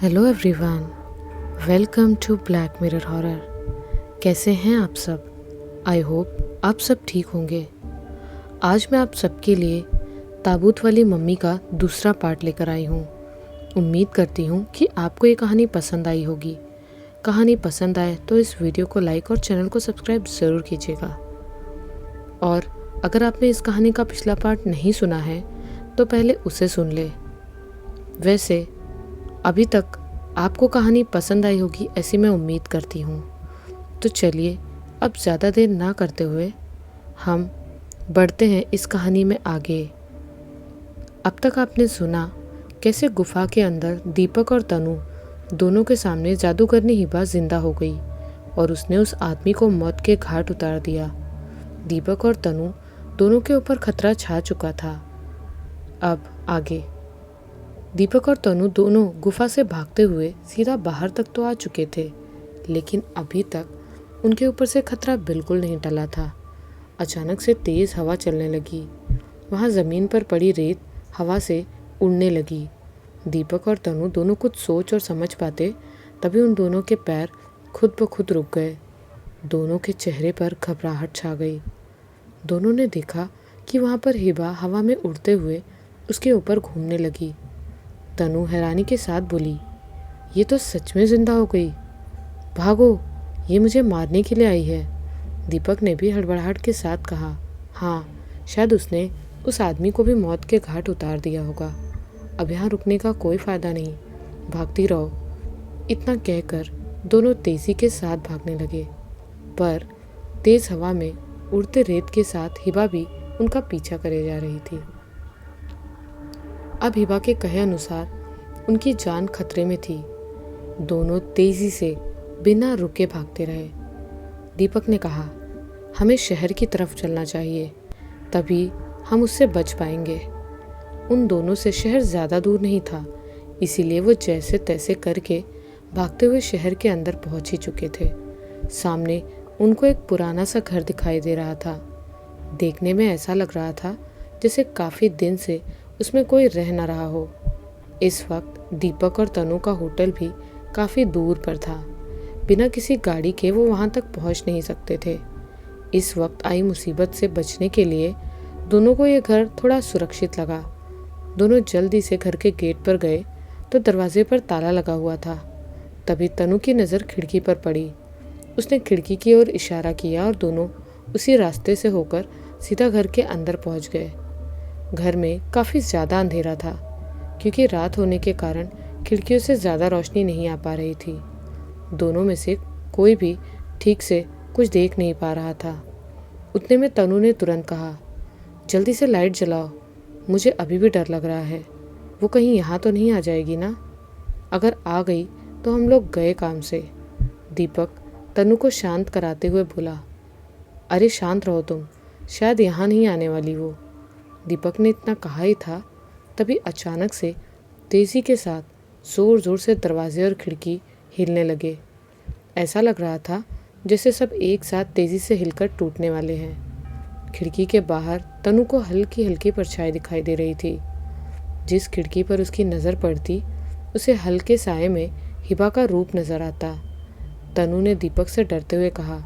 Hello everyone, welcome to Black Mirror Horror. कैसे हैं आप सब? आई होप आप सब ठीक होंगे। आज मैं आप सबके लिए ताबूत वाली मम्मी का दूसरा पार्ट लेकर आई हूँ। उम्मीद करती हूँ कि आपको ये कहानी पसंद आई होगी। कहानी पसंद आए तो इस वीडियो को लाइक और चैनल को सब्सक्राइब ज़रूर कीजिएगा। और अगर आपने इस कहानी का पिछला पार्ट नहीं सुना है तो पहले उसे सुन ले। वैसे अभी तक आपको कहानी पसंद आई होगी ऐसी मैं उम्मीद करती हूँ। तो चलिए अब ज़्यादा देर ना करते हुए हम बढ़ते हैं इस कहानी में आगे। अब तक आपने सुना कैसे गुफा के अंदर दीपक और तनु दोनों के सामने जादूगरनी हिबा जिंदा हो गई और उसने उस आदमी को मौत के घाट उतार दिया। दीपक और तनु दोनों के ऊपर खतरा छा चुका था। अब आगे दीपक और तनु दोनों गुफा से भागते हुए सीधा बाहर तक तो आ चुके थे, लेकिन अभी तक उनके ऊपर से खतरा बिल्कुल नहीं टला था। अचानक से तेज हवा चलने लगी। वहां जमीन पर पड़ी रेत हवा से उड़ने लगी। दीपक और तनु दोनों कुछ सोच और समझ पाते तभी उन दोनों के पैर खुद ब खुद रुक गए। दोनों के चेहरे पर घबराहट छा गई। दोनों ने देखा कि वहां पर हिबा हवा में उड़ते हुए उसके ऊपर घूमने लगी। तनु हैरानी के साथ बोली, ये तो सच में जिंदा हो गई। भागो, ये मुझे मारने के लिए आई है। दीपक ने भी हड़बड़ाहट के साथ कहा, हाँ, शायद उसने उस आदमी को भी मौत के घाट उतार दिया होगा। अब यहाँ रुकने का कोई फायदा नहीं, भागती रहो। इतना कहकर दोनों तेजी के साथ भागने लगे, पर तेज हवा में उड़ते रेत के साथ हिबा भी उनका पीछा करे जा रही थी। अब हिबा के कहे अनुसार उनकी जान खतरे में थी। दोनों तेजी से बिना रुके भागते रहे। दीपक ने कहा, हमें शहर की तरफ चलना चाहिए, तभी हम उससे बच पाएंगे। उन दोनों से शहर ज़्यादा दूर नहीं था, इसीलिए वो जैसे तैसे करके भागते हुए शहर के अंदर पहुंच ही चुके थे। सामने उनको एक पुराना सा घर दिखाई दे रहा था। देखने में ऐसा लग रहा था जैसे काफ़ी दिन से उसमें कोई रह न रहा हो। इस वक्त दीपक और तनु का होटल भी काफ़ी दूर पर था। बिना किसी गाड़ी के वो वहाँ तक पहुँच नहीं सकते थे। इस वक्त आई मुसीबत से बचने के लिए दोनों को ये घर थोड़ा सुरक्षित लगा। दोनों जल्दी से घर के गेट पर गए तो दरवाजे पर ताला लगा हुआ था। तभी तनु की नज़र खिड़की पर पड़ी। उसने खिड़की की ओर इशारा किया और दोनों उसी रास्ते से होकर सीधा घर के अंदर पहुँच गए। घर में काफ़ी ज़्यादा अंधेरा था, क्योंकि रात होने के कारण खिड़कियों से ज़्यादा रोशनी नहीं आ पा रही थी। दोनों में से कोई भी ठीक से कुछ देख नहीं पा रहा था। उतने में तनु ने तुरंत कहा, जल्दी से लाइट जलाओ, मुझे अभी भी डर लग रहा है। वो कहीं यहाँ तो नहीं आ जाएगी ना? अगर आ गई तो हम लोग गए काम से। दीपक तनु को शांत कराते हुए बोला, अरे शांत रहो तुम, शायद यहाँ नहीं आने वाली वो। दीपक ने इतना कहा ही था, तभी अचानक से तेज़ी के साथ ज़ोर ज़ोर से दरवाजे और खिड़की हिलने लगे। ऐसा लग रहा था जैसे सब एक साथ तेज़ी से हिलकर टूटने वाले हैं। खिड़की के बाहर तनु को हल्की हल्की परछाई दिखाई दे रही थी। जिस खिड़की पर उसकी नज़र पड़ती उसे हल्के साए में हिबा का रूप नज़र आता। तनु ने दीपक से डरते हुए कहा,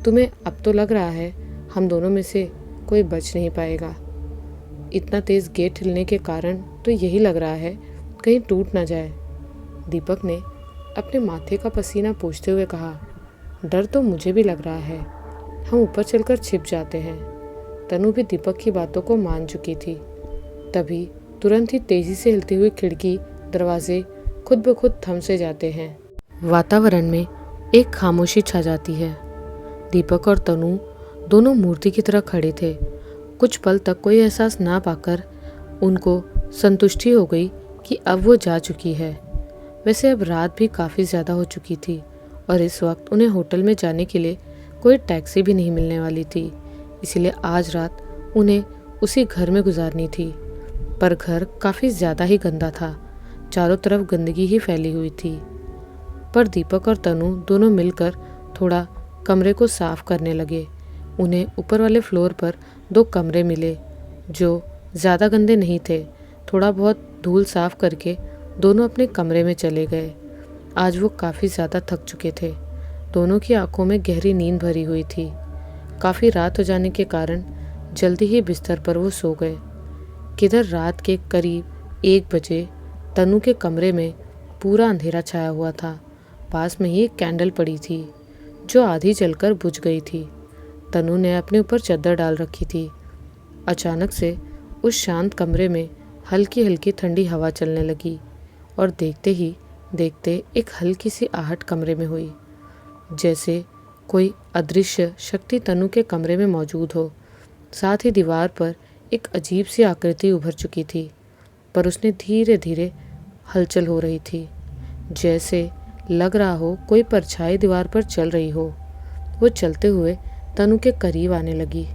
तुम्हें अब तो लग रहा है हम दोनों में से कोई बच नहीं पाएगा। इतना तेज़ गेट हिलने के कारण तो यही लग रहा है कहीं टूट ना जाए। दीपक ने अपने माथे का पसीना पोंछते हुए कहा, डर तो मुझे भी लग रहा है, हम ऊपर चलकर छिप जाते हैं। तनु भी दीपक की बातों को मान चुकी थी। तभी तुरंत ही तेज़ी से हिलती हुई खिड़की दरवाजे खुद ब खुद थम से जाते हैं। वातावरण में एक खामोशी छा जाती है। दीपक और तनु दोनों मूर्ति की तरह खड़े थे। कुछ पल तक कोई एहसास ना पाकर उनको संतुष्टि हो गई कि अब वो जा चुकी है। वैसे अब रात भी काफ़ी ज़्यादा हो चुकी थी और इस वक्त उन्हें होटल में जाने के लिए कोई टैक्सी भी नहीं मिलने वाली थी, इसीलिए आज रात उन्हें उसी घर में गुजारनी थी। पर घर काफ़ी ज़्यादा ही गंदा था, चारों तरफ गंदगी ही फैली हुई थी। पर दीपक और तनु दोनों मिलकर थोड़ा कमरे को साफ करने लगे। उन्हें ऊपर वाले फ्लोर पर 2 कमरे मिले जो ज़्यादा गंदे नहीं थे। थोड़ा बहुत धूल साफ करके दोनों अपने कमरे में चले गए। आज वो काफ़ी ज़्यादा थक चुके थे। दोनों की आंखों में गहरी नींद भरी हुई थी। काफ़ी रात हो जाने के कारण जल्दी ही बिस्तर पर वो सो गए। किधर रात के करीब 1 बजे तनु के कमरे में पूरा अंधेरा छाया हुआ था। पास में ही एक कैंडल पड़ी थी जो आधी जलकर बुझ गई थी। तनु ने अपने ऊपर चादर डाल रखी थी। अचानक से उस शांत कमरे में हल्की हल्की ठंडी हवा चलने लगी और देखते ही देखते एक हल्की सी आहट कमरे में हुई, जैसे कोई अदृश्य शक्ति तनु के कमरे में मौजूद हो। साथ ही दीवार पर एक अजीब सी आकृति उभर चुकी थी, पर उसने धीरे धीरे हलचल हो रही थी, जैसे लग रहा हो कोई परछाई दीवार पर चल रही हो। वो चलते हुए तनु के करीब आने लगी।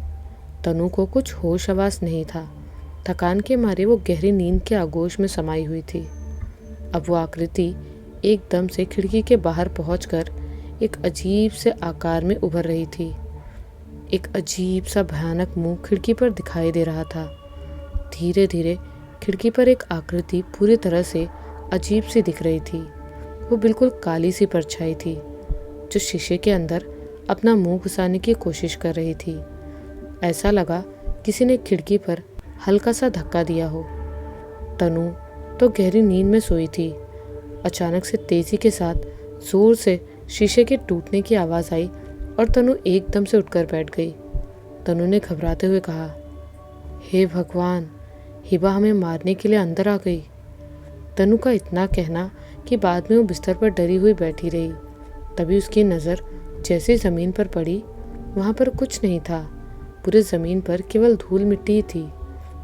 तनु को कुछ होश आवास नहीं था। थकान के मारे वो गहरी नींद के आगोश में समाई हुई थी। अब वो आकृति एकदम से खिड़की के बाहर पहुंचकर एक अजीब से आकार में उभर रही थी। एक अजीब सा भयानक मुंह खिड़की पर दिखाई दे रहा था। धीरे धीरे खिड़की पर एक आकृति पूरी तरह से अजीब सी दिख रही थी। वो बिल्कुल काली सी परछाई थी जो शीशे के अंदर अपना मुंह घुसाने की कोशिश कर रही थी। ऐसा लगा किसी ने खिड़की पर हल्का सा धक्का दिया हो। तनु तो गहरी नींद में सोई थी। अचानक से तेजी के साथ जोर से शीशे के टूटने की आवाज़ आई और तनु एकदम से उठकर बैठ गई। तनु ने घबराते हुए कहा, हे भगवान, हिबा हमें मारने के लिए अंदर आ गई। तनु का इतना कहना कि बाद में वो बिस्तर पर डरी हुई बैठी रही। तभी उसकी नज़र जैसे ज़मीन पर पड़ी, वहाँ पर कुछ नहीं था। पूरे ज़मीन पर केवल धूल मिट्टी ही थी।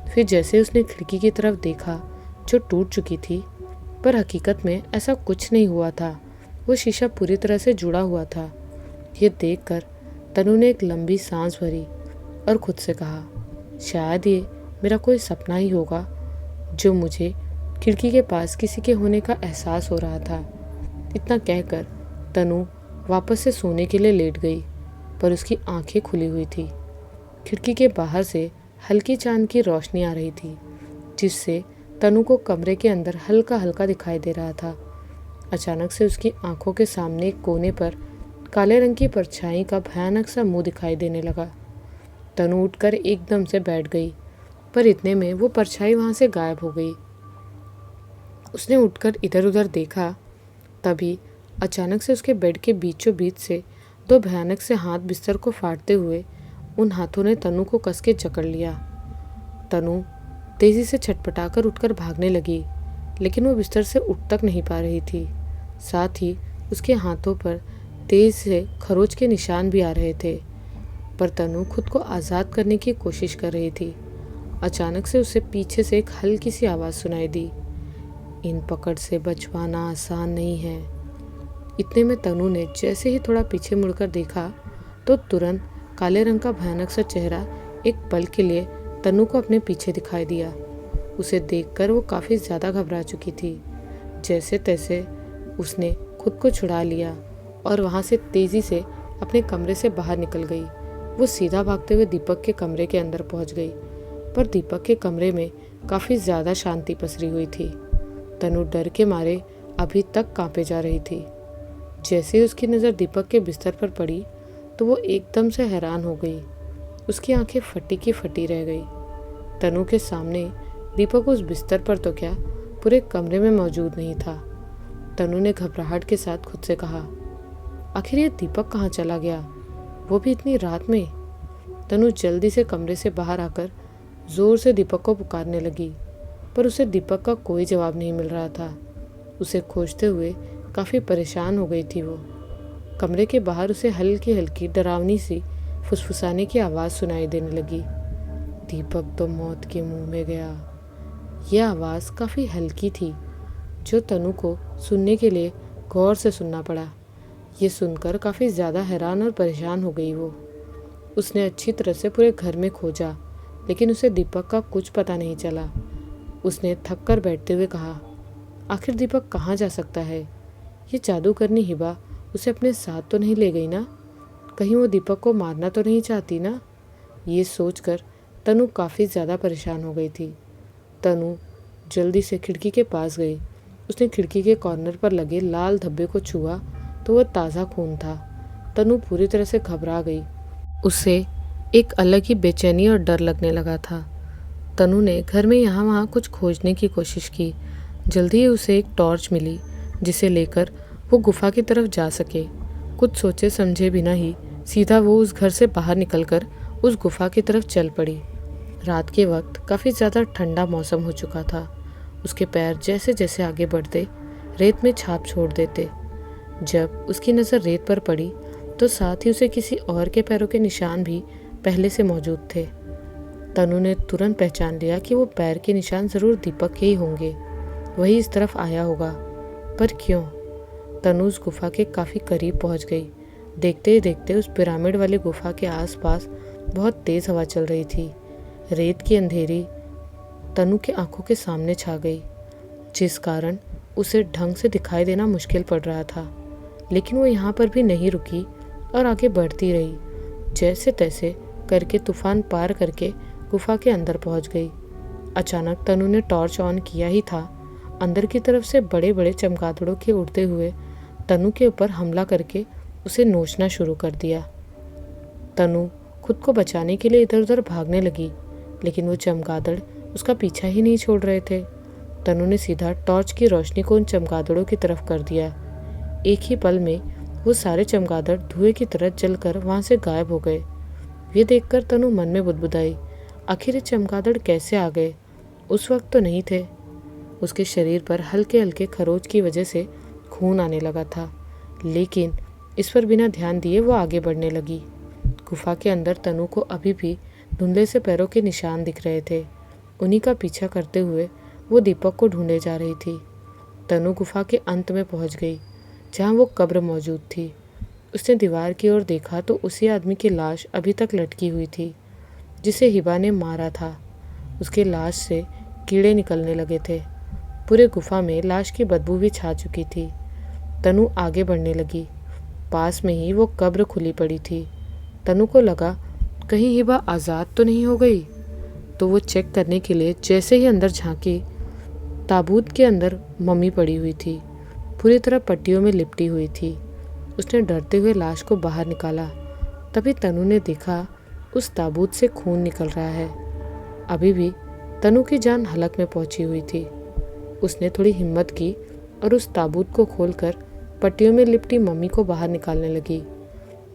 फिर जैसे उसने खिड़की की तरफ देखा जो टूट चुकी थी, पर हकीकत में ऐसा कुछ नहीं हुआ था। वो शीशा पूरी तरह से जुड़ा हुआ था। ये देखकर तनु ने एक लंबी सांस भरी और खुद से कहा, शायद ये मेरा कोई सपना ही होगा जो मुझे खिड़की के पास किसी के होने का एहसास हो रहा था। इतना कहकर तनु वापस से सोने के लिए लेट गई, पर उसकी आंखें खुली हुई थी। खिड़की के बाहर से हल्की चांद की रोशनी आ रही थी, जिससे तनु को कमरे के अंदर हल्का हल्का दिखाई दे रहा था। अचानक से उसकी आंखों के सामने एक कोने पर काले रंग की परछाई का भयानक सा मुंह दिखाई देने लगा। तनु उठकर एकदम से बैठ गई, पर इतने में वो परछाई वहां से गायब हो गई। उसने उठकर इधर उधर देखा, तभी अचानक से उसके बेड के बीचों बीच से 2 भयानक से हाथ बिस्तर को फाड़ते हुए उन हाथों ने तनु को कस के जकड़ लिया। तनु तेजी से छटपटाकर उठकर भागने लगी, लेकिन वो बिस्तर से उठ तक नहीं पा रही थी। साथ ही उसके हाथों पर तेज से खरोच के निशान भी आ रहे थे, पर तनु खुद को आज़ाद करने की कोशिश कर रही थी। अचानक से उसे पीछे से एक हल्की सी आवाज़ सुनाई दी, इन पकड़ से बचवाना आसान नहीं है। इतने में तनु ने जैसे ही थोड़ा पीछे मुड़कर देखा तो तुरंत काले रंग का भयानक सा चेहरा एक पल के लिए तनु को अपने पीछे दिखाई दिया। उसे देखकर वो काफ़ी ज़्यादा घबरा चुकी थी। जैसे तैसे उसने खुद को छुड़ा लिया और वहाँ से तेज़ी से अपने कमरे से बाहर निकल गई। वो सीधा भागते हुए दीपक के कमरे के अंदर पहुँच गई, पर दीपक के कमरे में काफ़ी ज़्यादा शांति पसरी हुई थी। तनु डर के मारे अभी तक कांपे जा रही थी। जैसे ही उसकी नज़र दीपक के बिस्तर पर पड़ी तो वो एकदम से हैरान हो गई। उसकी आंखें फटी की फटी रह गई। तनु के सामने दीपक उस बिस्तर पर तो क्या, पूरे कमरे में मौजूद नहीं था। तनु ने घबराहट के साथ खुद से कहा, आखिर ये दीपक कहाँ चला गया, वो भी इतनी रात में। तनु जल्दी से कमरे से बाहर आकर ज़ोर से दीपक को पुकारने लगी, पर उसे दीपक का कोई जवाब नहीं मिल रहा था। उसे खोजते हुए काफ़ी परेशान हो गई थी वो। कमरे के बाहर उसे हल्की हल्की डरावनी सी फुसफुसाने की आवाज़ सुनाई देने लगी, दीपक तो मौत के मुंह में गया। यह आवाज़ काफ़ी हल्की थी, जो तनु को सुनने के लिए गौर से सुनना पड़ा। ये सुनकर काफ़ी ज़्यादा हैरान और परेशान हो गई वो। उसने अच्छी तरह से पूरे घर में खोजा, लेकिन उसे दीपक का कुछ पता नहीं चला। उसने थक कर बैठते हुए कहा, आखिर दीपक कहाँ जा सकता है। ये जादूगरनी हिबा उसे अपने साथ तो नहीं ले गई ना, कहीं वो दीपक को मारना तो नहीं चाहती ना। ये सोचकर तनु काफ़ी ज़्यादा परेशान हो गई थी। तनु जल्दी से खिड़की के पास गई उसने खिड़की के कॉर्नर पर लगे लाल धब्बे को छुआ तो वह ताज़ा खून था। तनु पूरी तरह से घबरा गई। उसे एक अलग ही बेचैनी और डर लगने लगा था। तनु ने घर में यहाँ वहाँ कुछ खोजने की कोशिश की। जल्दी ही उसे एक टॉर्च मिली जिसे लेकर वो गुफा की तरफ जा सके। कुछ सोचे समझे बिना ही सीधा वो उस घर से बाहर निकलकर उस गुफा की तरफ चल पड़ी। रात के वक्त काफ़ी ज़्यादा ठंडा मौसम हो चुका था। उसके पैर जैसे जैसे आगे बढ़ते रेत में छाप छोड़ देते। जब उसकी नज़र रेत पर पड़ी तो साथ ही उसे किसी और के पैरों के निशान भी पहले से मौजूद थे। तनु ने तुरंत पहचान लिया कि वो पैर के निशान ज़रूर दीपक के ही होंगे। वही इस तरफ आया होगा, पर क्यों? तनु उस गुफा के काफ़ी करीब पहुंच गई। देखते ही देखते उस पिरामिड वाली गुफा के आसपास बहुत तेज़ हवा चल रही थी। रेत की अंधेरी तनु के आंखों के सामने छा गई, जिस कारण उसे ढंग से दिखाई देना मुश्किल पड़ रहा था। लेकिन वो यहाँ पर भी नहीं रुकी और आगे बढ़ती रही। जैसे तैसे करके तूफान पार करके गुफा के अंदर पहुँच गई। अचानक तनु ने टॉर्च ऑन किया ही था, अंदर की तरफ से बड़े बड़े चमगादड़ों के उड़ते हुए तनु के ऊपर हमला करके उसे नोचना शुरू कर दिया। तनु खुद को बचाने के लिए इधर उधर भागने लगी, लेकिन वो चमगादड़ उसका पीछा ही नहीं छोड़ रहे थे। तनु ने सीधा टॉर्च की रोशनी को उन चमगादड़ों की तरफ कर दिया। एक ही पल में वो सारे चमगादड़ धुएं की तरह जलकर वहां से गायब हो गए। ये देखकर तनु मन में बुदबुदाई, आखिर ये चमगादड़ कैसे आ गए? उस वक्त तो नहीं थे। उसके शरीर पर हल्के हल्के खरोच की वजह से खून आने लगा था, लेकिन इस पर बिना ध्यान दिए वो आगे बढ़ने लगी। गुफा के अंदर तनु को अभी भी धुंधले से पैरों के निशान दिख रहे थे। उन्हीं का पीछा करते हुए वो दीपक को ढूंढे जा रही थी। तनु गुफा के अंत में पहुंच गई, जहां वो कब्र मौजूद थी। उसने दीवार की ओर देखा तो उसी आदमी की लाश अभी तक लटकी हुई थी, जिसे हिबा ने मारा था। उसके लाश से कीड़े निकलने लगे थे। पूरे गुफा में लाश की बदबू भी छा चुकी थी। तनु आगे बढ़ने लगी। पास में ही वो कब्र खुली पड़ी थी। तनु को लगा कहीं हिबा आज़ाद तो नहीं हो गई, तो वो चेक करने के लिए जैसे ही अंदर झांकी, ताबूत के अंदर मम्मी पड़ी हुई थी, पूरी तरह पट्टियों में लिपटी हुई थी। उसने डरते हुए लाश को बाहर निकाला। तभी तनु ने देखा उस ताबूत से खून निकल रहा है। अभी भी तनु की जान हलक में पहुंची हुई थी। उसने थोड़ी हिम्मत की और उस ताबूत को खोलकर पट्टियों में लिपटी मम्मी को बाहर निकालने लगी।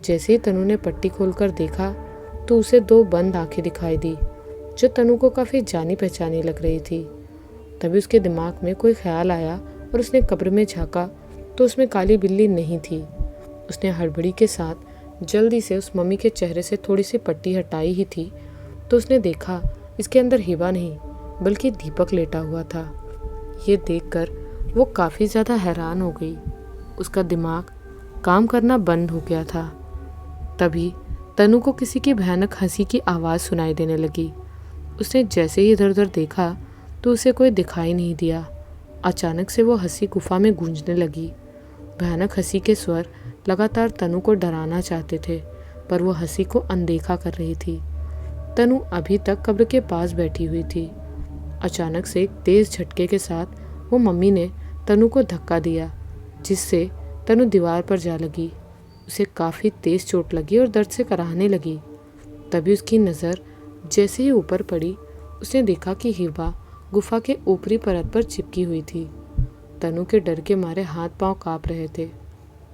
जैसे ही तनु ने पट्टी खोलकर देखा तो उसे दो बंद आंखें दिखाई दी, जो तनु को काफ़ी जानी पहचानी लग रही थी। तभी उसके दिमाग में कोई ख्याल आया और उसने कब्र में झांका तो उसमें काली बिल्ली नहीं थी। उसने हड़बड़ी के साथ जल्दी से उस मम्मी के चेहरे से थोड़ी सी पट्टी हटाई ही थी तो उसने देखा इसके अंदर हिबा नहीं बल्कि दीपक लेटा हुआ था। ये देखकर वो काफ़ी ज़्यादा हैरान हो गई। उसका दिमाग काम करना बंद हो गया था। तभी तनु को किसी की भयानक हंसी की आवाज़ सुनाई देने लगी। उसने जैसे ही इधर उधर देखा तो उसे कोई दिखाई नहीं दिया। अचानक से वो हंसी गुफा में गूंजने लगी। भयानक हंसी के स्वर लगातार तनु को डराना चाहते थे, पर वो हंसी को अनदेखा कर रही थी। तनु अभी तक कब्र के पास बैठी हुई थी। अचानक से एक तेज झटके के साथ वो मम्मी ने तनु को धक्का दिया, जिससे तनु दीवार पर जा लगी। उसे काफ़ी तेज चोट लगी और दर्द से कराहने लगी। तभी उसकी नज़र जैसे ही ऊपर पड़ी, उसने देखा कि हिबा गुफा के ऊपरी परत पर चिपकी हुई थी। तनु के डर के मारे हाथ पांव कांप रहे थे।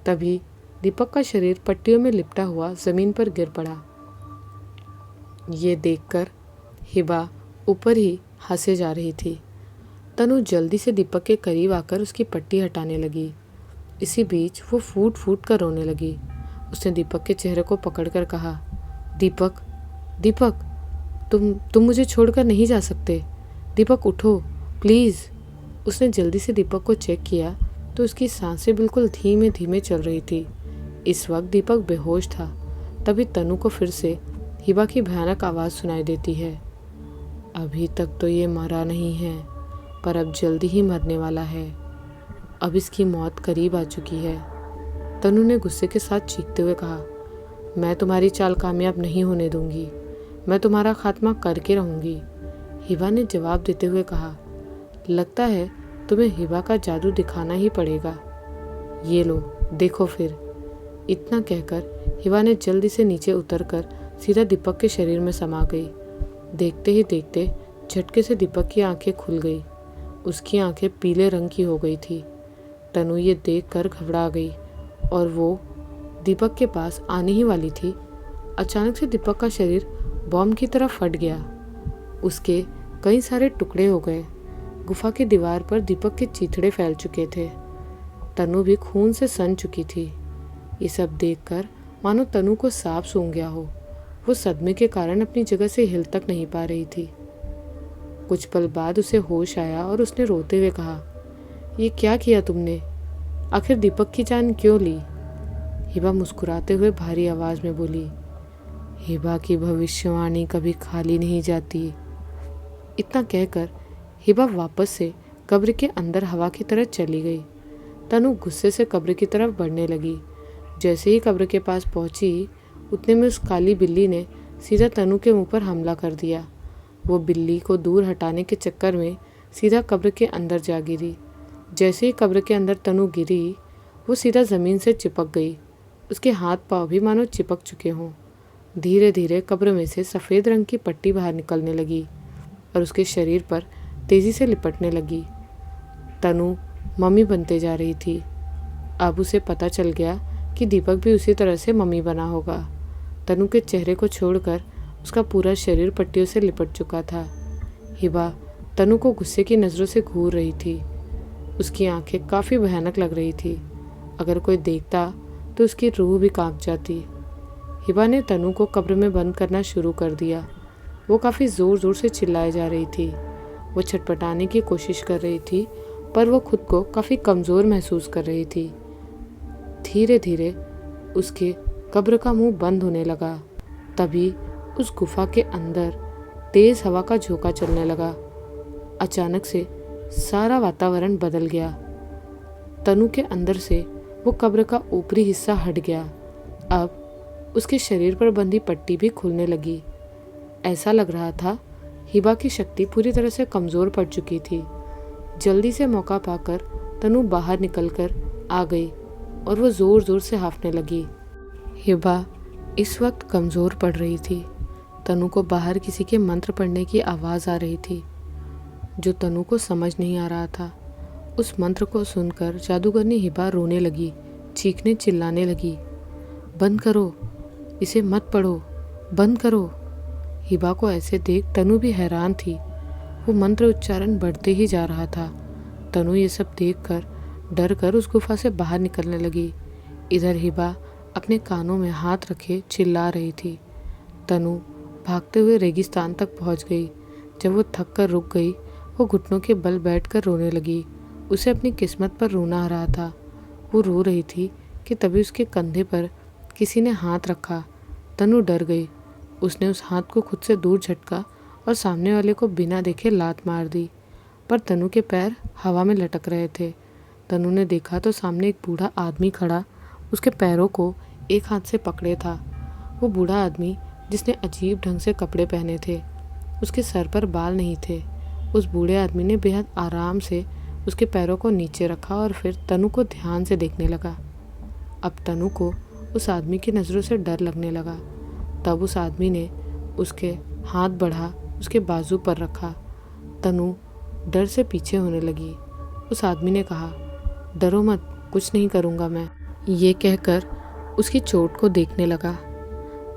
तभी दीपक का शरीर पट्टियों में लिपटा हुआ जमीन पर गिर पड़ा। ये देखकर हिबा ऊपर ही हंसे जा रही थी। तनु जल्दी से दीपक के करीब आकर उसकी पट्टी हटाने लगी। इसी बीच वो फूट फूट कर रोने लगी। उसने दीपक के चेहरे को पकड़कर कहा, दीपक, दीपक, तुम मुझे छोड़कर नहीं जा सकते। दीपक उठो प्लीज़। उसने जल्दी से दीपक को चेक किया तो उसकी सांसें बिल्कुल धीमे धीमे चल रही थी। इस वक्त दीपक बेहोश था। तभी तनु को फिर से हिबा की भयानक आवाज़ सुनाई देती है, अभी तक तो ये मरा नहीं है, पर अब जल्दी ही मरने वाला है। अब इसकी मौत करीब आ चुकी है। तनु ने गुस्से के साथ चीखते हुए कहा, मैं तुम्हारी चाल कामयाब नहीं होने दूंगी, मैं तुम्हारा खात्मा करके रहूंगी। हिबा ने जवाब देते हुए कहा, लगता है तुम्हें हिबा का जादू दिखाना ही पड़ेगा। ये लो, देखो फिर। इतना कहकर हिबा ने जल्दी से नीचे उतरकर सीधा दीपक के शरीर में समा गई। देखते ही देखते झटके से दीपक की आंखें खुल गई। उसकी आंखें पीले रंग की हो गई थी। तनु ये देखकर घबरा गई और वो दीपक के पास आने ही वाली थी। अचानक से दीपक का शरीर बॉम्ब की तरह फट गया। उसके कई सारे टुकड़े हो गए। गुफा की दीवार पर दीपक के चीथड़े फैल चुके थे। तनु भी खून से सन चुकी थी। ये सब देखकर मानो तनु को सांप सूंघ गया हो। वो सदमे के कारण अपनी जगह से हिल तक नहीं पा रही थी। कुछ पल बाद उसे होश आया और उसने रोते हुए कहा, ये क्या किया तुमने? आखिर दीपक की जान क्यों ली? हिबा मुस्कुराते हुए भारी आवाज में बोली, हिबा की भविष्यवाणी कभी खाली नहीं जाती। इतना कहकर हिबा वापस से कब्र के अंदर हवा की तरह चली गई। तनु गुस्से से कब्र की तरफ बढ़ने लगी। जैसे ही कब्र के पास पहुंची, उतने में उस काली बिल्ली ने सीधा तनु के मुंह पर हमला कर दिया। वो बिल्ली को दूर हटाने के चक्कर में सीधा कब्र के अंदर जा गिरी। जैसे ही कब्र के अंदर तनु गिरी, वो सीधा ज़मीन से चिपक गई। उसके हाथ पांव भी मानो चिपक चुके हों। धीरे धीरे कब्र में से सफ़ेद रंग की पट्टी बाहर निकलने लगी और उसके शरीर पर तेज़ी से लिपटने लगी। तनु मम्मी बनते जा रही थी। अब उसे पता चल गया कि दीपक भी उसी तरह से मम्मी बना होगा। तनु के चेहरे को छोड़कर उसका पूरा शरीर पट्टियों से लिपट चुका था। हिबा तनु को गुस्से की नज़रों से घूर रही थी। उसकी आंखें काफ़ी भयानक लग रही थी। अगर कोई देखता तो उसकी रूह भी कांप जाती। हिबा ने तनु को कब्र में बंद करना शुरू कर दिया। वो काफ़ी ज़ोर ज़ोर से चिल्लाए जा रही थी। वो छटपटाने की कोशिश कर रही थी, पर वो खुद को काफ़ी कमज़ोर महसूस कर रही थी। धीरे धीरे उसके कब्र का मुंह बंद होने लगा। तभी उस गुफा के अंदर तेज़ हवा का झोंका चलने लगा। अचानक से सारा वातावरण बदल गया। तनु के अंदर से वो कब्र का ऊपरी हिस्सा हट गया। अब उसके शरीर पर बंधी पट्टी भी खुलने लगी। ऐसा लग रहा था हिबा की शक्ति पूरी तरह से कमज़ोर पड़ चुकी थी। जल्दी से मौका पाकर तनु बाहर निकलकर आ गई और वो ज़ोर ज़ोर से हांफने लगी। हिबा इस वक्त कमज़ोर पड़ रही थी। तनु को बाहर किसी के मंत्र पढ़ने की आवाज़ आ रही थी, जो तनु को समझ नहीं आ रहा था। उस मंत्र को सुनकर जादूगरनी हिबा रोने लगी, चीखने चिल्लाने लगी, बंद करो, इसे मत पढ़ो, बंद करो। हिबा को ऐसे देख तनु भी हैरान थी। वो मंत्र उच्चारण बढ़ते ही जा रहा था। तनु ये सब देखकर डर कर उस गुफा से बाहर निकलने लगी। इधर हिबा अपने कानों में हाथ रखे चिल्ला रही थी। तनु भागते हुए रेगिस्तान तक पहुंच गई। जब वो थक कर रुक गई, वो घुटनों के बल बैठकर रोने लगी। उसे अपनी किस्मत पर रोना आ रहा था। वो रो रही थी कि तभी उसके कंधे पर किसी ने हाथ रखा। तनु डर गई। उसने उस हाथ को खुद से दूर झटका और सामने वाले को बिना देखे लात मार दी, पर तनु के पैर हवा में लटक रहे थे। तनु ने देखा तो सामने एक बूढ़ा आदमी खड़ा उसके पैरों को एक हाथ से पकड़े था। वो बूढ़ा आदमी, जिसने अजीब ढंग से कपड़े पहने थे, उसके सर पर बाल नहीं थे। उस बूढ़े आदमी ने बेहद आराम से उसके पैरों को नीचे रखा और फिर तनु को ध्यान से देखने लगा। अब तनु को उस आदमी की नज़रों से डर लगने लगा। तब उस आदमी ने उसके हाथ बढ़ा उसके बाजू पर रखा। तनु डर से पीछे होने लगी। उस आदमी ने कहा, डरो मत, कुछ नहीं करूँगा मैं। ये कहकर उसकी चोट को देखने लगा।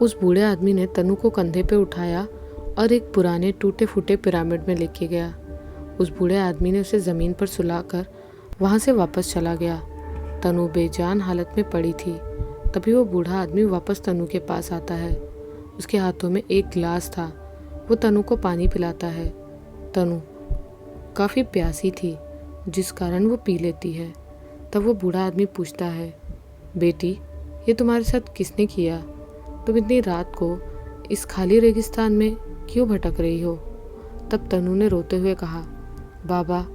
उस बूढ़े आदमी ने तनु को कंधे पे उठाया और एक पुराने टूटे फूटे पिरामिड में लेके गया। उस बूढ़े आदमी ने उसे ज़मीन पर सुलाकर वहाँ से वापस चला गया। तनु बेजान हालत में पड़ी थी। तभी वो बूढ़ा आदमी वापस तनु के पास आता है। उसके हाथों में एक गिलास था। वो तनु को पानी पिलाता है। तनु काफ़ी प्यासी थी, जिस कारण वो पी लेती है। तब वो बूढ़ा आदमी पूछता है, बेटी, ये तुम्हारे साथ किसने किया? तुम इतनी रात को इस खाली रेगिस्तान में क्यों भटक रही हो? तब तनु ने रोते हुए कहा, बाबा,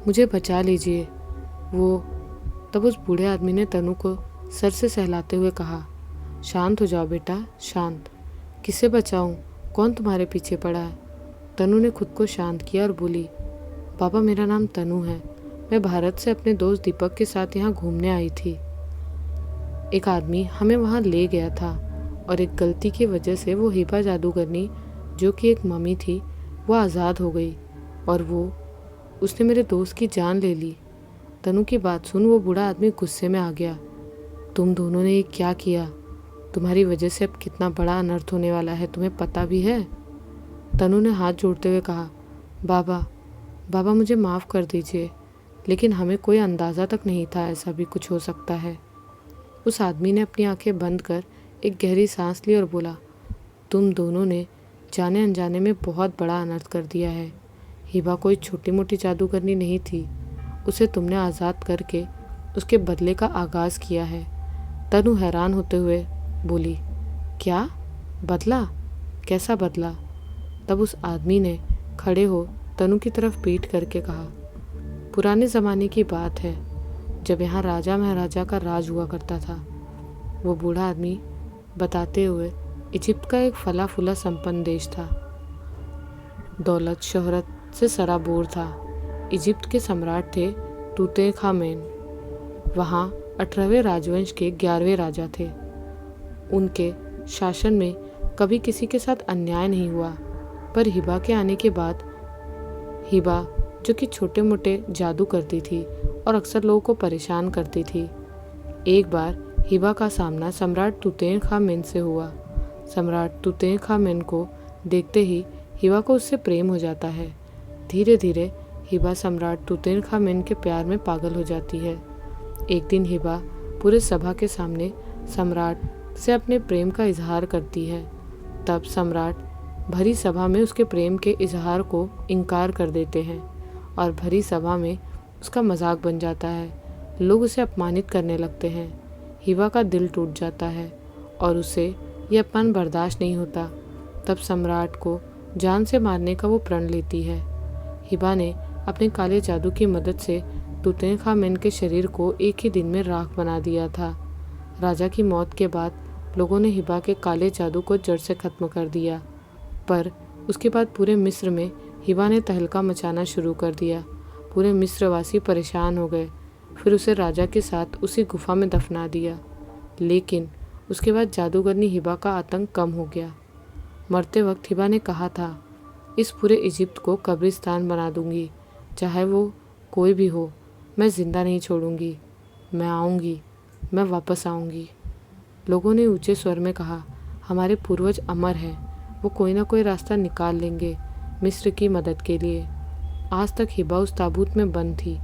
मुझे बचा लीजिए। तब उस बूढ़े आदमी ने तनु को सर से सहलाते हुए कहा, शांत हो जाओ बेटा, शांत। किससे बचाऊं? कौन तुम्हारे पीछे पड़ा है? तनु ने खुद को शांत किया और बोली, बाबा, मेरा नाम तनु है। मैं भारत से अपने दोस्त दीपक के साथ यहाँ घूमने आई थी। एक आदमी हमें वहाँ ले गया था और एक गलती की वजह से वो हिबा जादूगरनी, जो कि एक मम्मी थी, वो आज़ाद हो गई और उसने मेरे दोस्त की जान ले ली। तनु की बात सुन वो बूढ़ा आदमी गुस्से में आ गया। तुम दोनों ने ये क्या किया? तुम्हारी वजह से अब कितना बड़ा अनर्थ होने वाला है, तुम्हें पता भी है? तनु ने हाथ जोड़ते हुए कहा, बाबा मुझे माफ़ कर दीजिए, लेकिन हमें कोई अंदाज़ा तक नहीं था ऐसा भी कुछ हो सकता है। उस आदमी ने अपनी आंखें बंद कर एक गहरी सांस ली और बोला, तुम दोनों ने जाने अनजाने में बहुत बड़ा अनर्थ कर दिया है। हिबा कोई छोटी मोटी जादूगरनी नहीं थी। उसे तुमने आज़ाद करके उसके बदले का आगाज़ किया है। तनु हैरान होते हुए बोली, क्या बदला? कैसा बदला? तब उस आदमी ने खड़े हो तनु की तरफ पीठ करके कहा, पुराने ज़माने की बात है, जब यहाँ राजा महाराजा का राज हुआ करता था। वो बूढ़ा आदमी बताते हुए इजिप्ट का एक फला फूला संपन्न देश था। दौलत शोहरत से सराबोर था। इजिप्ट के सम्राट थे तूतनखामेन। वहाँ 18वें राजवंश के 11वें राजा थे। उनके शासन में कभी किसी के साथ अन्याय नहीं हुआ, पर हिबा के आने के बाद, हिबा जो कि छोटे मोटे जादू करती थी और अक्सर लोगों को परेशान करती थी, एक बार हिबा का सामना सम्राट तूतनखामेन से हुआ। सम्राट तूतनखामेन को देखते ही हिबा को उससे प्रेम हो जाता है। धीरे धीरे हिबा सम्राट तूतनखामेन के प्यार में पागल हो जाती है। एक दिन हिबा पूरे सभा के सामने सम्राट से अपने प्रेम का इजहार करती है। तब सम्राट भरी सभा में उसके प्रेम के इजहार को इनकार कर देते हैं और भरी सभा में उसका मजाक बन जाता है। लोग उसे अपमानित करने लगते हैं। हिबा का दिल टूट जाता है और उसे यह अपमान बर्दाश्त नहीं होता। तब सम्राट को जान से मारने का वो प्रण लेती है। हिबा ने अपने काले जादू की मदद से तूतनखामेन के शरीर को एक ही दिन में राख बना दिया था। राजा की मौत के बाद लोगों ने हिबा के काले जादू को जड़ से खत्म कर दिया, पर उसके बाद पूरे मिस्र में हिबा ने तहलका मचाना शुरू कर दिया। पूरे मिस्रवासी परेशान हो गए। फिर उसे राजा के साथ उसी गुफा में दफना दिया। लेकिन उसके बाद जादूगरनी हिबा का आतंक कम हो गया। मरते वक्त हिबा ने कहा था, इस पूरे इजिप्ट को कब्रिस्तान बना दूंगी, चाहे वो कोई भी हो, मैं ज़िंदा नहीं छोड़ूंगी। मैं आऊँगी, मैं वापस आऊँगी। लोगों ने ऊंचे स्वर में कहा, हमारे पूर्वज अमर हैं, वो कोई ना कोई रास्ता निकाल लेंगे मिस्र की मदद के लिए। आज तक हिबा उस ताबूत में बंद थी,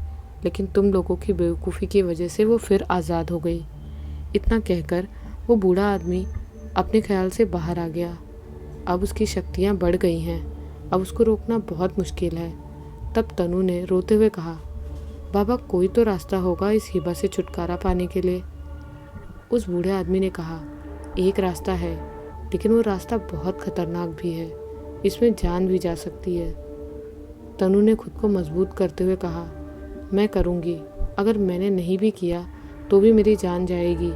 लेकिन तुम लोगों की बेवकूफ़ी की वजह से वो फिर आज़ाद हो गई। इतना कहकर वो बूढ़ा आदमी अपने ख्याल से बाहर आ गया। अब उसकी शक्तियाँ बढ़ गई हैं, अब उसको रोकना बहुत मुश्किल है। तब तनु ने रोते हुए कहा, बाबा कोई तो रास्ता होगा इस हिबा से छुटकारा पाने के लिए। उस बूढ़े आदमी ने कहा, एक रास्ता है, लेकिन वो रास्ता बहुत खतरनाक भी है, इसमें जान भी जा सकती है। तनु ने खुद को मजबूत करते हुए कहा, मैं करूँगी, अगर मैंने नहीं भी किया तो भी मेरी जान जाएगी।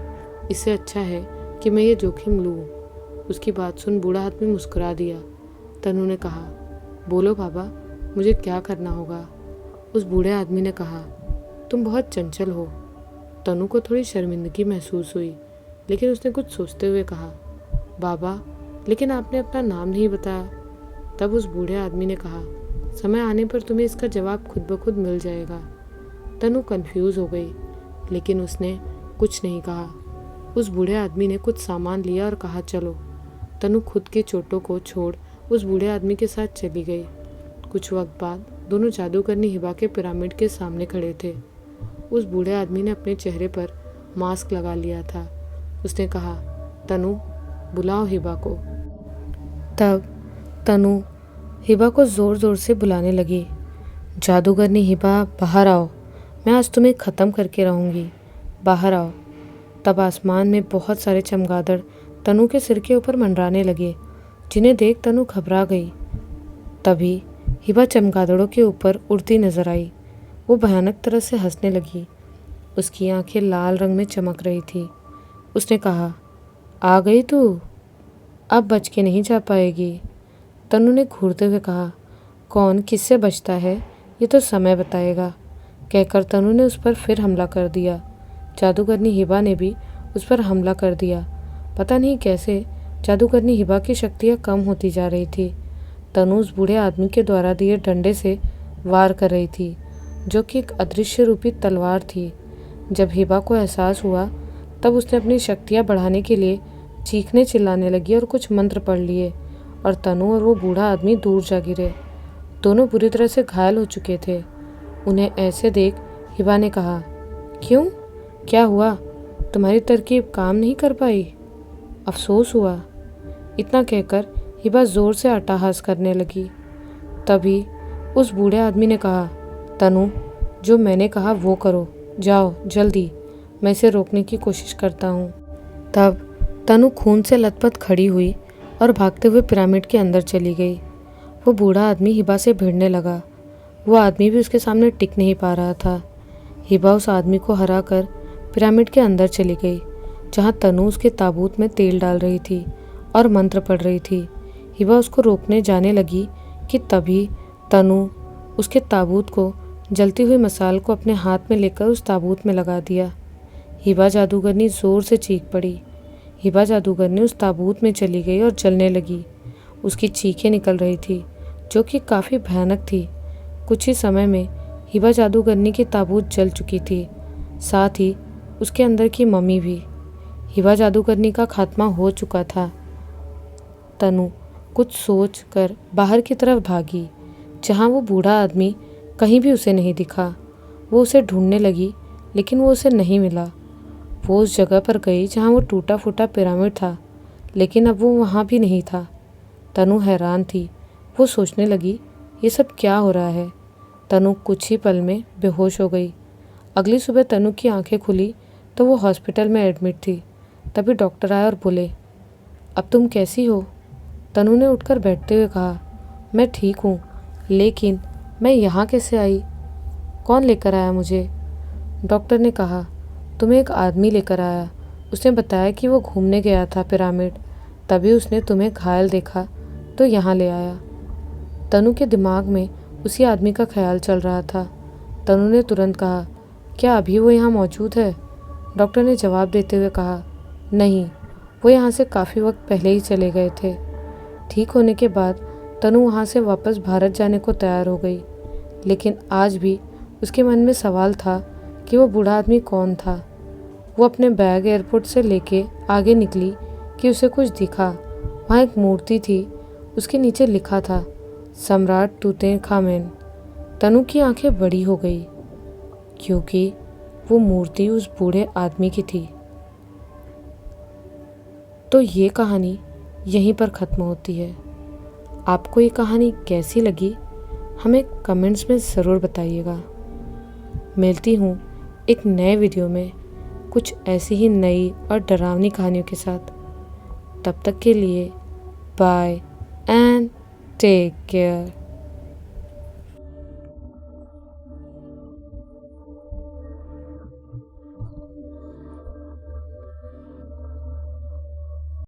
इससे अच्छा है कि मैं ये जोखिम लूँ। उसकी बात सुन बूढ़ा आदमी मुस्कुरा दिया। तनु ने कहा, बोलो बाबा, मुझे क्या करना होगा? उस बूढ़े आदमी ने कहा, तुम बहुत चंचल हो। तनु को थोड़ी शर्मिंदगी महसूस हुई, लेकिन उसने कुछ सोचते हुए कहा, बाबा, लेकिन आपने अपना नाम नहीं बताया। तब उस बूढ़े आदमी ने कहा, समय आने पर तुम्हें इसका जवाब खुद ब खुद मिल जाएगा। तनु कंफ्यूज हो गई, लेकिन उसने कुछ नहीं कहा। उस बूढ़े आदमी ने कुछ सामान लिया और कहा, चलो। तनु खुद के चोटों को छोड़ उस बूढ़े आदमी के साथ चली गई। कुछ वक्त बाद दोनों जादूगरनी हिबा के पिरामिड के सामने खड़े थे। उस बूढ़े आदमी ने अपने चेहरे पर मास्क लगा लिया था। उसने कहा, तनु, बुलाओ हिबा को। तब तनु हिबा को ज़ोर ज़ोर से बुलाने लगी, जादूगरनी हिबा, बाहर आओ, मैं आज तुम्हें ख़त्म करके रहूँगी, बाहर आओ। तब आसमान में बहुत सारे चमगादड़ तनु के सिर के ऊपर मंडराने लगे, जिन्हें देख तनु घबरा गई। तभी हिबा चमगादड़ों के ऊपर उड़ती नजर आई। वो भयानक तरह से हंसने लगी। उसकी आंखें लाल रंग में चमक रही थी। उसने कहा, आ गई तू, अब बच के नहीं जा पाएगी। तनु ने घूरते हुए कहा, कौन किससे बचता है ये तो समय बताएगा। कहकर तनु ने उस पर फिर हमला कर दिया। जादूगरनी हिबा ने भी उस पर हमला कर दिया। पता नहीं कैसे जादूगरनी हिबा की शक्तियाँ कम होती जा रही थी। तनु उस बूढ़े आदमी के द्वारा दिए डंडे से वार कर रही थी, जो कि एक अदृश्य रूपी तलवार थी। जब हिबा को एहसास हुआ तब उसने अपनी शक्तियाँ बढ़ाने के लिए चीखने चिल्लाने लगी और कुछ मंत्र पढ़ लिए, और तनु और वो बूढ़ा आदमी दूर जा गिरे। दोनों बुरी तरह से घायल हो चुके थे। उन्हें ऐसे देख हिबा ने कहा, क्यों, क्या हुआ? तुम्हारी तरकीब काम नहीं कर पाई? अफसोस हुआ। इतना कहकर हिबा जोर से अट्टहास करने लगी। तभी उस बूढ़े आदमी ने कहा, तनु, जो मैंने कहा वो करो, जाओ जल्दी, मैं इसे रोकने की कोशिश करता हूँ। तब तनु खून से लथपथ खड़ी हुई और भागते हुए पिरामिड के अंदर चली गई। वो बूढ़ा आदमी हिबा से भिड़ने लगा। वो आदमी भी उसके सामने टिक नहीं पा रहा था। हिबा उस आदमी को हराकर पिरामिड के अंदर चली गई, जहाँ तनु उसके ताबूत में तेल डाल रही थी और मंत्र पढ़ रही थी। हिबा उसको रोकने जाने लगी कि तभी तनु उसके ताबूत को जलती हुई मसाल को अपने हाथ में लेकर उस ताबूत में लगा दिया। हिबा जादूगरनी जोर से चीख पड़ी। हिबा जादूगरनी उस ताबूत में चली गई और जलने लगी। उसकी चीखें निकल रही थी, जो कि काफ़ी भयानक थी। कुछ ही समय में हिबा जादूगरनी की ताबूत जल चुकी थी, साथ ही उसके अंदर की मम्मी भी। हिबा जादूगरनी का खात्मा हो चुका था। तनु कुछ सोच कर बाहर की तरफ भागी, जहाँ वो बूढ़ा आदमी कहीं भी उसे नहीं दिखा। वो उसे ढूंढने लगी, लेकिन वो उसे नहीं मिला। वो उस जगह पर गई जहाँ वो टूटा फूटा पिरामिड था, लेकिन अब वो वहाँ भी नहीं था। तनु हैरान थी। वो सोचने लगी, ये सब क्या हो रहा है? तनु कुछ ही पल में बेहोश हो गई। अगली सुबह तनु की आंखें खुली तो वो हॉस्पिटल में एडमिट थी। तभी डॉक्टर आए और बोले, अब तुम कैसी हो? तनु ने उठकर बैठते हुए कहा, मैं ठीक हूँ, लेकिन मैं यहाँ कैसे आई? कौन लेकर आया मुझे? डॉक्टर ने कहा, तुम्हें एक आदमी लेकर आया। उसने बताया कि वो घूमने गया था पिरामिड, तभी उसने तुम्हें घायल देखा तो यहाँ ले आया। तनु के दिमाग में उसी आदमी का ख्याल चल रहा था। तनु ने तुरंत कहा, क्या अभी वो यहाँ मौजूद है? डॉक्टर ने जवाब देते हुए कहा, नहीं, वो यहाँ से काफ़ी वक्त पहले ही चले गए थे। ठीक होने के बाद तनु वहाँ से वापस भारत जाने को तैयार हो गई, लेकिन आज भी उसके मन में सवाल था कि वो बूढ़ा आदमी कौन था। वो अपने बैग एयरपोर्ट से लेके आगे निकली कि उसे कुछ दिखा। वहाँ एक मूर्ति थी, उसके नीचे लिखा था, सम्राट तूतनखामेन। तनु की आंखें बड़ी हो गई, क्योंकि वो मूर्ति उस बूढ़े आदमी की थी। तो ये कहानी यहीं पर ख़त्म होती है। आपको ये कहानी कैसी लगी हमें कमेंट्स में ज़रूर बताइएगा। मिलती हूँ एक नए वीडियो में कुछ ऐसी ही नई और डरावनी कहानियों के साथ। तब तक के लिए बाय एंड टेक केयर।